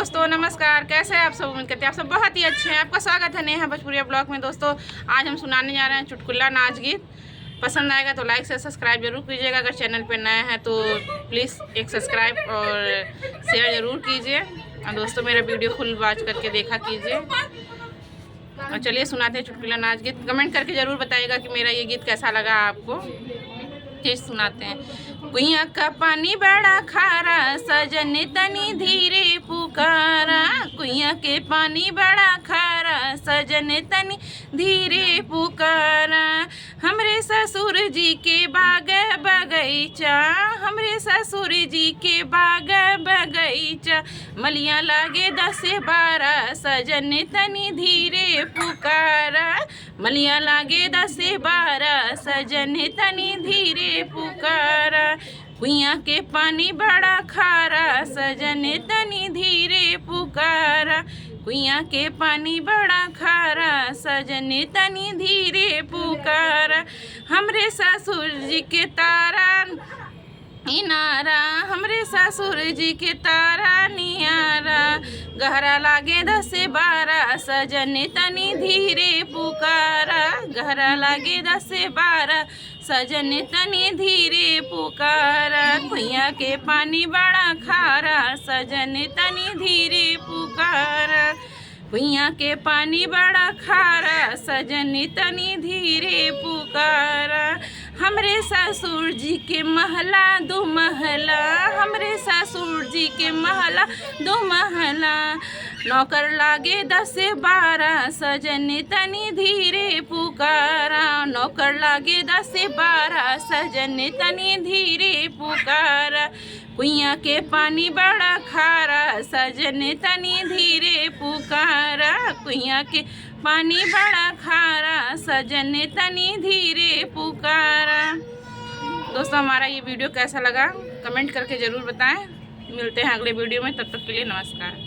दोस्तों नमस्कार, कैसे हैं आप सब। उम्मीद करते हैं आप सब बहुत ही अच्छे हैं। आपका स्वागत है नेहा भोजपुरिया ब्लॉग में। दोस्तों आज हम सुनाने जा रहे हैं चुटकुला नाच गीत। पसंद आएगा तो लाइक से सब्सक्राइब जरूर कीजिएगा। अगर चैनल पर नया है तो प्लीज़ एक सब्सक्राइब और शेयर ज़रूर कीजिए। और दोस्तों मेरा वीडियो फुल वॉच करके देखा कीजिए। और चलिए सुनाते हैं चुटकुला नाच गीत। कमेंट करके ज़रूर बताइएगा कि मेरा ये गीत कैसा लगा आपको। चीज़ सुनाते हैं। कुइया का पानी बड़ा खारा, सजन तनी धीरे पुकारा। कुइया के पानी बड़ा खारा, सजन तनी धीरे पुकारा। हमरे ससुर जी के बाग बगीचा, हमरे ससुर जी के बाग बगीचा। मलिया लागे 10-12, सजन तनी धीरे पुकारा। मलिया लागे 10-12, सजन तनी धीरे पुकारा। कुइया के पानी बड़ा खारा, सजन तनी धीरे पुकारा। कुइया के पानी बड़ा खारा, सजन तनी धीरे पुकारा। हमरे ससुर जी के तारा इनारा, हमरे ससुर जी के तारा नियारा। गहरा लागे 10-12, सजन तनी धीरे पुकारा। गहरा लागे 10-12, सजन तनी धीरे पुकारा। कुइया के पानी बड़ा खारा, सजन तनी धीरे पुकारा। कुइया के पानी बड़ा खारा, सजन तनी धीरे पुकारा। हमरे ससुर जी के महला 2 महला, हमरे ससुर जी के महला 2 महला। नौकर लागे 10-12, सजन तनी धीरे पुकारा। नौकर लागे 10-12, सजन तनी धीरे पुकारा। कुइया के पानी बड़ा खारा, सजन तनी धीरे पुकारा। कुइया के पानी बड़ा खारा, सजन तनी धीरे पुकारा। दोस्तों हमारा ये वीडियो कैसा लगा कमेंट करके ज़रूर बताएं। मिलते हैं अगले वीडियो में, तब तक के लिए नमस्कार।